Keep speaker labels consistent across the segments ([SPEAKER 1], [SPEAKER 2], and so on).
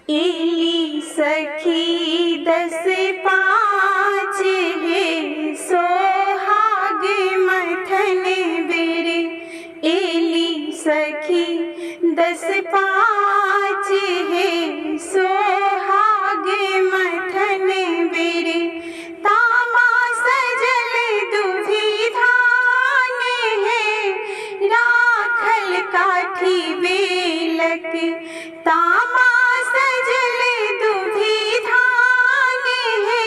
[SPEAKER 1] Eli सखी 10 5 है सोहाग मथन बेरे। एली सखी 10 5 है सोहाग मथन बेरे। तामा सजल दुभी धान है राखल काठी बेलक। तामा सजल दुभी धान है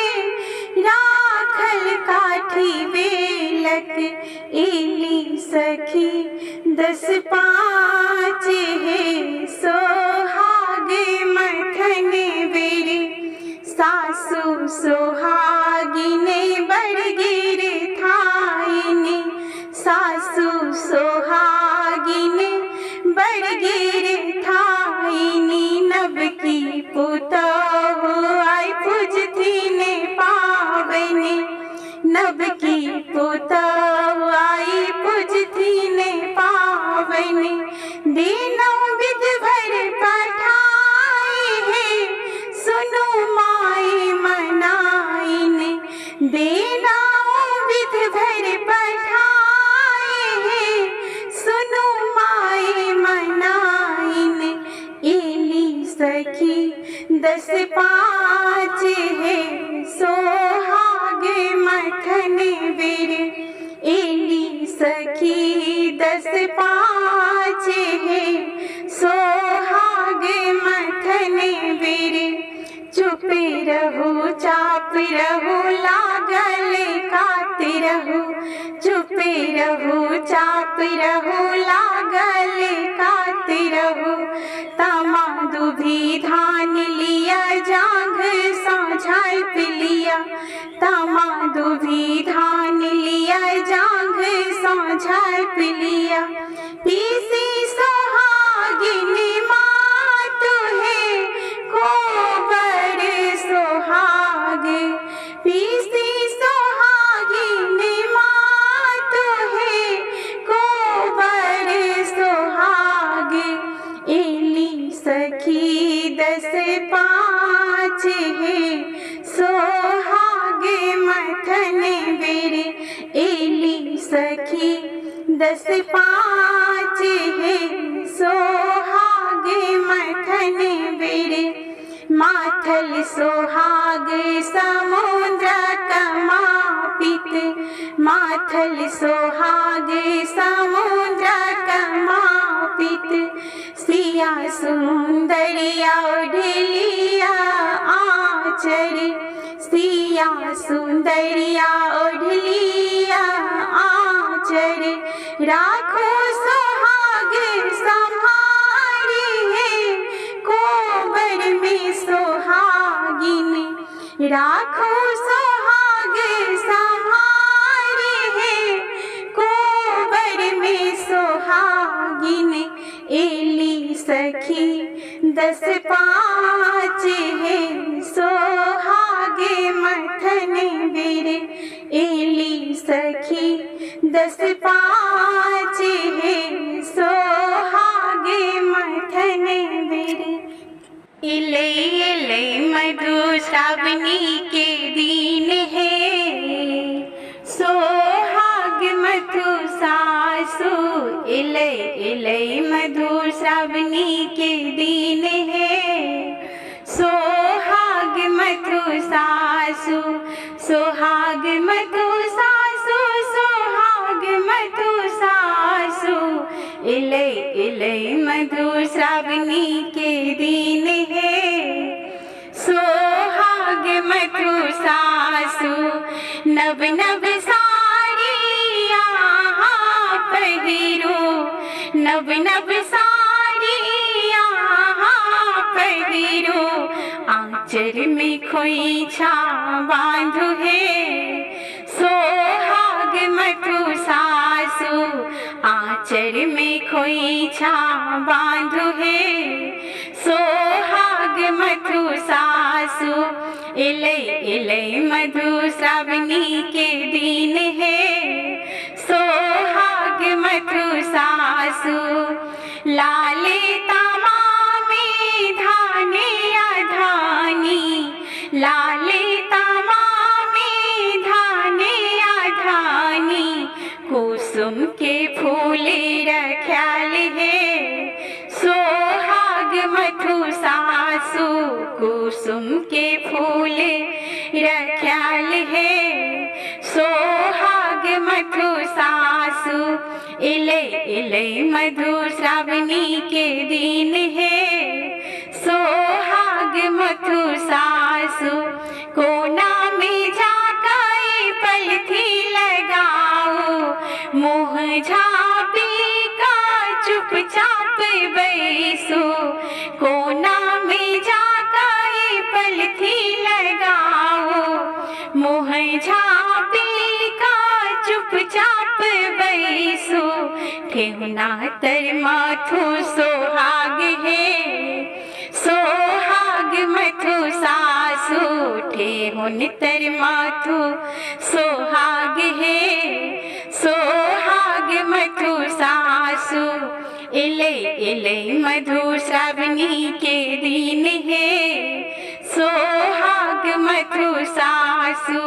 [SPEAKER 1] राखल काठी बेलक। एली सखी 10 5 है सोहाग मथन बेरे। सासु सोहागिने बड़गिर थाइने। सासु सोहागिने बड़गिर थाइनी। नब की पुतहु आई पूजथिने पावने। नब की पुतहु आई पूजथिने पावने। दिनों विध भर पठाई है सुनु माई मनाइने। दिनों विध भर पठाई है सुनु माई मनाइने। एली सखी 10 5 है सोहाग मथन बेरे। एली सखी 10 5 है सोहाग मथन बेरे। चुप रहू चाप रहू लागल कात रहू। चुप रहू चाप रहू लागल कात रहू। तामा दुभी धान लिया जांघ साझाई पिलिया। तामा दुभी धान लिया जांघ साझाई पिलिया। पीसी सोहागिन मात है कोबर सोहाग। पीसी सोहागिन मात है कोबर सोहाग। एली सखी 10 5 है सोहाग मथन बेरे। एली सखी 10 5 है सोहाग मथन बेरे। माथल सोहाग समुद्र कमापित। माथल सोहाग समुद्र कमापित। सिया सुंदरिया ओढ़लिया आँचर। सिया सुंदरिया ओढ़लिया आँचर। राखो सोहाग संभारी है कोबर में सोहागिन। राखो सोहाग संभारी है कोबर में सोहागिन। एली सखी 10 5 है सोहाग मथन बेरे। एली सखी 10 5 है सोहाग मथन बेरे। इले इले मधु श्रावणी के दिन है सोहाग मधु सासु। इले इले मधु श्रावणी के दिन है सोहाग मधु सासु। सोहाग मधु सासु सोहाग मधु सासु। इले इले मधु श्रावणी के दिन है सोहाग मधु सासु। नव नव साड़ियाँ पहिरो। नव नव साड़ियाँ पहिरो। आँचर में खोइछा बांधु है सोहाग मधु सासु। आँचर में खोइछा बांधु है सोहाग मधु सासु। इले इले मधु श्रावणी के दिन है सोहाग मधु सासु। लाले तामा में धाने लाले तमामे धाने आधानी कुसुम के फूले रख्याल है सोहाग मधु सासु कुसुम के फूले रख्याल है सोहाग मधु सासु इले इले मधु श्रावणी के दिन है सोहाग मधु सासु कोना में जाकर पलथी लगाओ मुँह झाँपी का चुपचाप बैसो कोना में जाकर पलथी लगाओ मुँह झाँपी का चुपचाप बैसो ठेहुना तर माथु सोहाग है सोहाग मधु सासु ठेहुन तर माथु सोहाग है सोहाग मधु सासु इले इले मधु श्रावणी के दिन है सोहाग मधु सासु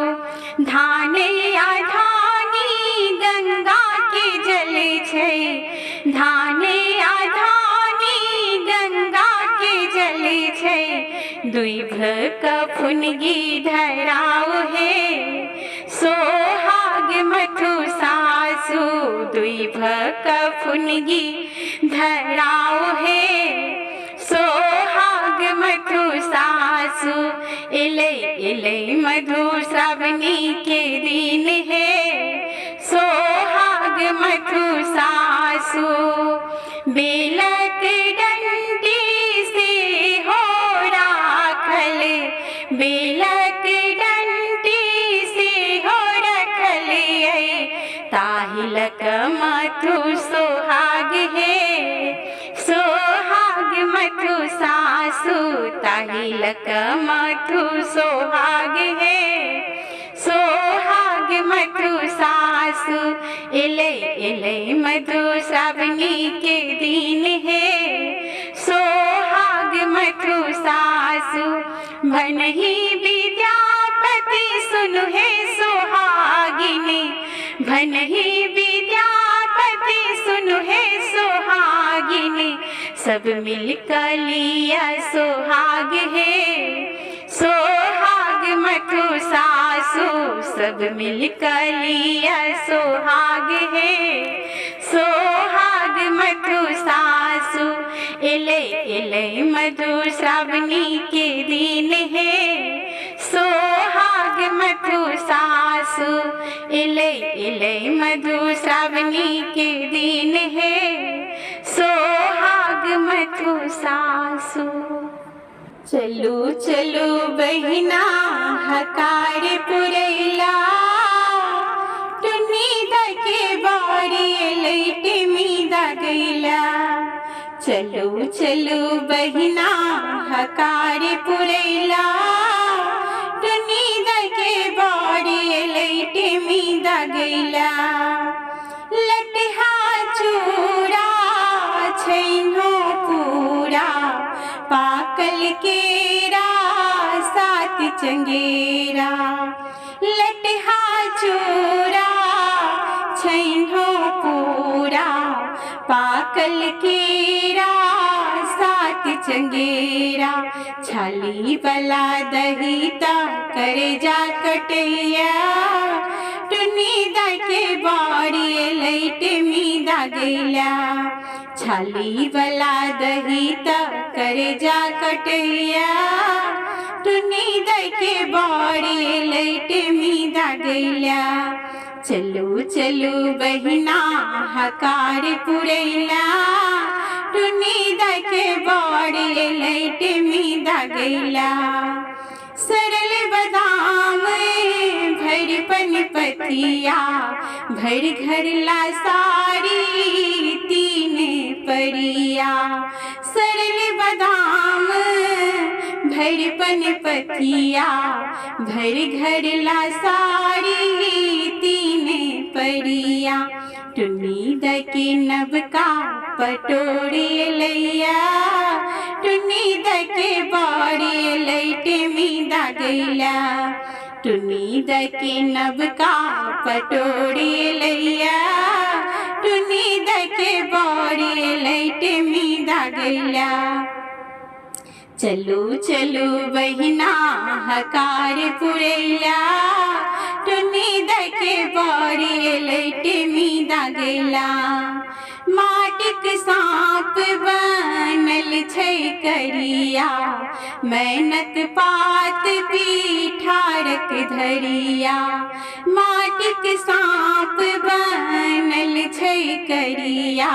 [SPEAKER 1] धाने आधानी गंगा के जल छै धाने आधानी गंगा के जल छै दुई भक फुनगी धराव है सोहाग मधु सासु दुई भक फुनगी धराव है सोहाग मधु सासु इले इले मधु श्रावणी के दिन है सोहाग मधु सासु बेलक डंडी से हो राखल बेलक डंडी से हो रखल ताहिलक मधु सोहाग है सोहाग मधु सासु ताहिलक मधु सोहाग है सोहाग मधु सासु इले इले मधु श्रावणी के दिन है सोहाग मधु सासु भनहि विद्यापति सुनु है सोहागिनी भनहि विद्यापति सुनु है सोहागिनी सब मिलकर लिया सोहाग है सोहाग मधु सासु सब मिलकर लिया सोहाग है सोहाग मधु सासु इले इले मधु श्रावणी के दिन है सोहाग मधु सासु इले इले मधु श्रावणी के दिन है सोहाग मधु सासु चलू चलू बहिना हकार पुरैला टुनी दके बारी लैटे मीदा गैला चलू चलू बहिना हकार पुरैला टुनी दके बारी लैटे मीदा गैला लटहा चूड़ा छैनो पूरा पाकल केरा सात चंगेरा लटहा चूरा छैनो पूरा पाकल केरा सात चंगेरा छाली बला दहीता करे जा कटैया टुनी दके बाड़ी लैटे मीदा गैला छाली बला दहीता करे जा कटैया टुनी दके बाड़ी लैटे मीदा गैला चलू चलू बहिना हकार पुरैला टुनी दके बाड़ी लैटे मीदा गैला सरल बदाम भर पन पतिया भर घर ला सारी तीन परिया सरल बदाम भर पन पतिया भर घर ला सारी तीन परिया टुनी दके नबका पटोरी लैया टुनी दके बाड़ी लैटे मीदा गैला दके नबका पटोरी लैया टुनी दके बड़ी लैटे मी दागैला चलू चलू बहिना हकार पुरैला टुनी दके बड़ी लैटे मी दागैला माटिक सांप बनल छै करिया मेहनत पात पीठारक धरिया माटिक सांप बनल छै करिया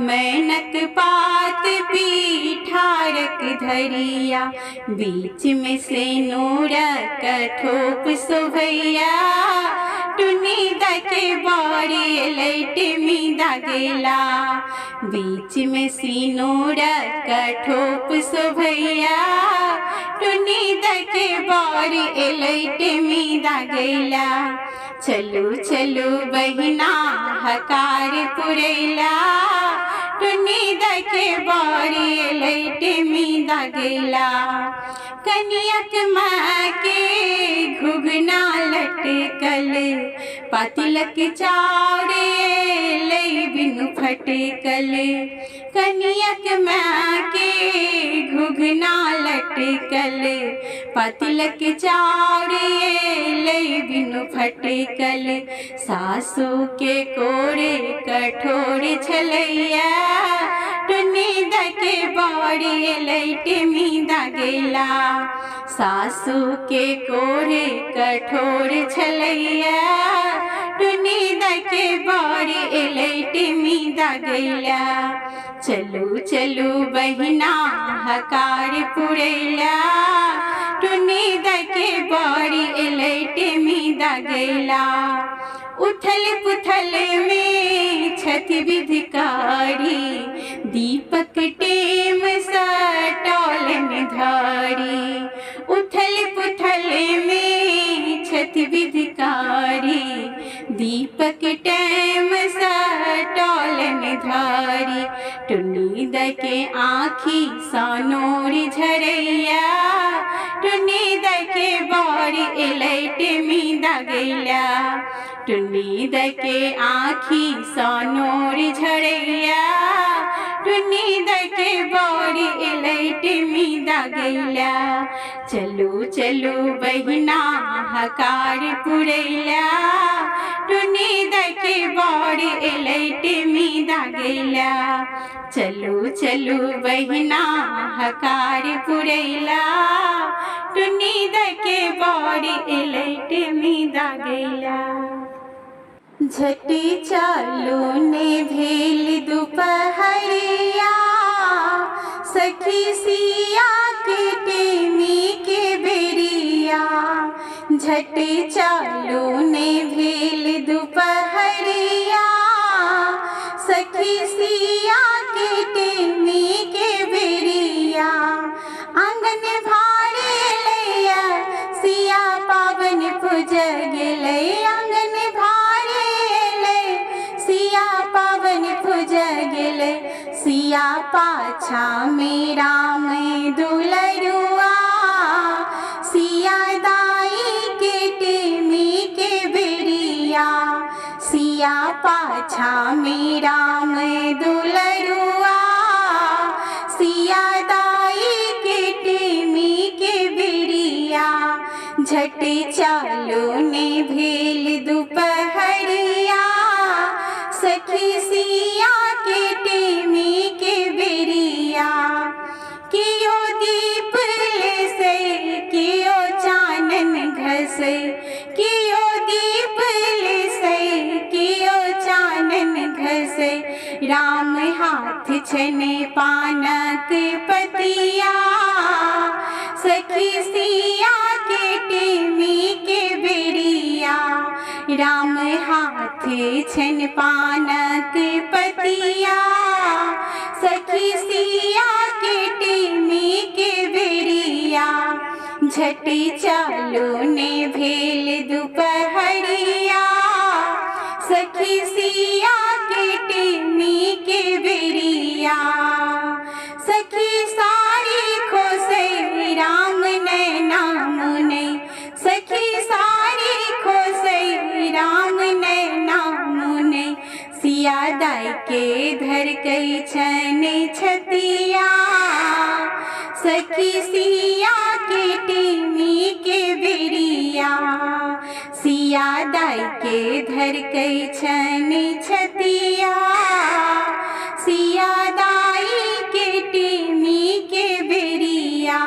[SPEAKER 1] मेहनत पात पीठारक धरिया बीच में से नूर कठोप शोभैया टुनी दके बड़ी लैटे मी दागैला बीच में सिनूर कठोप शोभैया टुनी दके बड़ी लैटे मी दागैला चलू चलू बहिना हकार पुरैला टुनी दके बड़ी लैटे मी दागैला कनियक माँ के घुघना लटकल पातिलक चावड़े लई बिनु फटकल कनियक माँ के घुघना लटकल पातिलक चावड़े लई बिनु फटकल सासू के कोरे कठोर छलैया टुनी दके बड़ी लैटे मी दागैला सासू के कोरे कठोर छलैया टुनी दके बड़ी लैटे मी दागैला चलू चलू बहिना हकार पुरैला टुनी दके बड़ी लैटे मी दागैला उथल पुथल में छत विधिकारी दीपक टेम सटौलन धारी उथल पुथल में छत विधिकारी दीपक टेम सटौलन धारी टुनी दके आँखी सानोरी झरैया टुनी दके बड़ी लैटे मी दागैला टुनी दके आँखी सानोरी झरैया टुनी दके बड़ी लैटे मी दागैला चलू चलू बहिना हकार पुरैला टुनी दके बड़ी लैटे मी दागैला चलू चलू बहिना हकार पुरैला टुनी दके बड़ी लैटे मी दागैला झटी चालू ने भेल दोपहरिया सखी सिया के टेमी के बेरिया झटी चालू ने भेल दोपहरिया सखी सिया के टेमी के बेरिया आंगन भारे लैया सिया पावन पूज गेलै आंगन गेले सिया पाछा में राम दुलरुआ सिया दाई के टेमी के बेरिया सिया पाछा में राम दुलरुआ सिया दाई के टेमी के बेरिया झट चालू ने भेल दोपहरिया सखी सिया के टेमी के बेरिया कियो दीप ले से कियो चानन घसे कियो दीप ले से कियो चानन घसे राम हाथ छने पानक पतिया सखी सिया के टेमी के बेरिया राम हाथ छन पानक पतिया सखी सिया के टेमी के बेरिया झटी चालू ने भेल दोपहरिया सखी सिया के टेमी के बेरिया सखी सारी खोसे राम ने नाम ने सखी सारी के धर कई छन छतिया सखी सिया के टेमी के बेरिया सिया दाई के धर कई छन छतिया सिया दाई के टेमी के बेरिया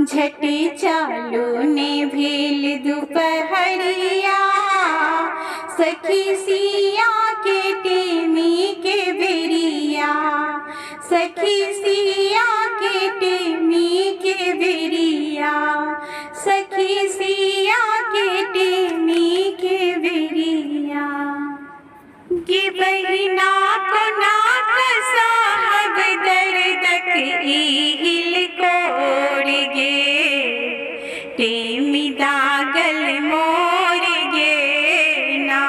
[SPEAKER 1] झटे चालू ने भेल दोपहरिया सखी सिया के टेमी के बेरिया सखी सिया के टेमी के बेरिया सखी सिया के टेमी के बेरिया गे बहिना को नाक साहब दर्दक हिल कोड़ गे टेमी दागल मोर गे ना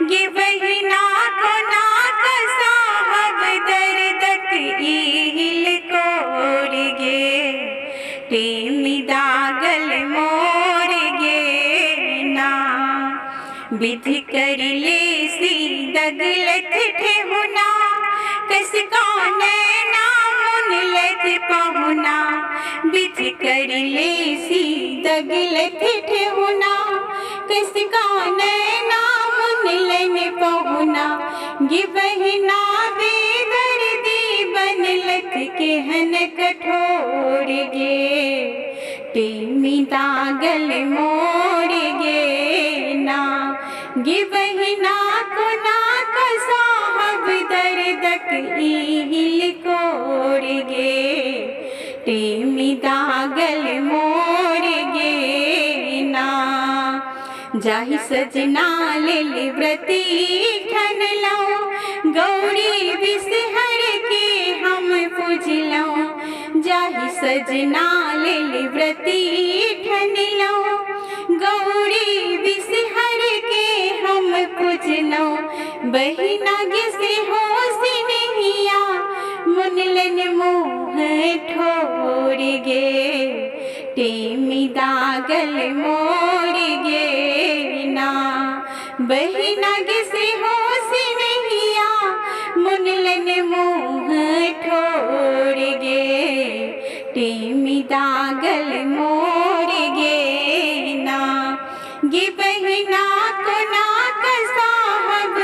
[SPEAKER 1] गे बहिना को नाक साहब दर्दक हिल कोड़ गे टेमी दागल मोर गे ना विधि कर ले सी दगलत ठेहुना कस कौन नामुन लत पहुना विधि कर ले सी दगलत ठेहुना कस कौन नामुन लन पहुना गे बहिना बेदर्दी बनलत के हन कठोर गे टेमी दागल मोर गे ना गे बहिना को नाक साहब दर्दक हिल कोड़ गे टेमी दागल मोर गे ना जाहि सजना ले व्रती ठन लो गौरी बिसहर के हम पूजलौं जाहि सजना ले व्रती ठन लो गौरी बिसहर के हम पूजलौं बहिना गिसे हो सिनहिया मुनलन मोह ठोर गे टेमी दागल मोर गे ना बहिना गिसे हो सिनहिया मुनलन मोह ठोर गे टेमी दागल मोर गे ना गे बहिना को नाक साहब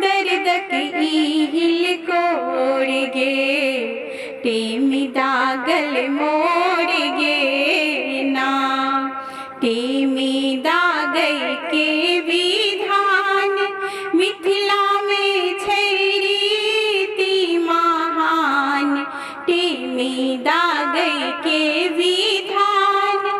[SPEAKER 1] दर्दक हिल कोड़ गे टेमी दागल मोर गे ना टेमी दागई के विधान मिथिला में छै रीति महान टेमी दागई के विधान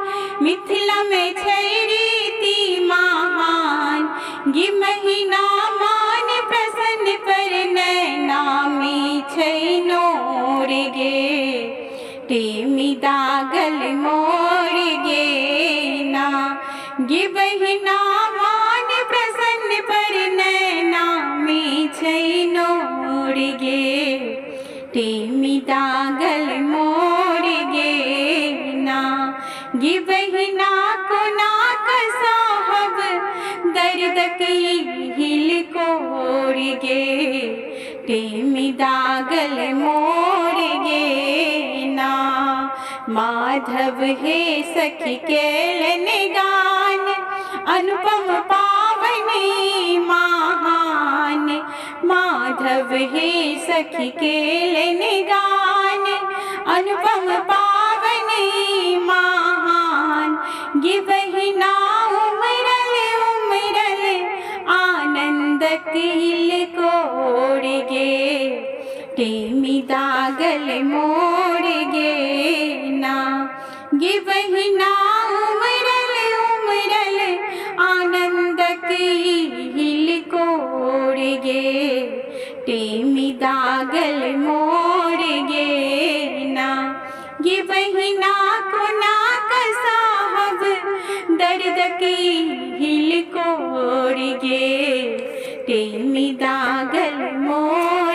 [SPEAKER 1] मिथिला में छै रीति महान गे महीना मान प्रसन्न पर नैना में छै नोर गे टेमी दागल मोर गे ना गे बहिना मान प्रसन्न पर नैना में छै नोर गे टेमी दागल मोर गे ना गे बहिना को नाक साहब दर्दक हिल कोड़ गे टेमी दागल मोर गे ना माधव हे सखी केलन गान अनुपम पावनी महान माधव हे सखी केलन गान अनुपम पावनी महान गे बहिना उमरल उमरल आनंद तिल कोड़ गे टेमी दागल मोर गे ना गे बहिना उमरल उमरल आनंद तिल कोड़ गे टेमी दागल मोर गे ना गे बहिना को नाक साहब दर्दक हिल कोड़ गे टेमी दागल मोर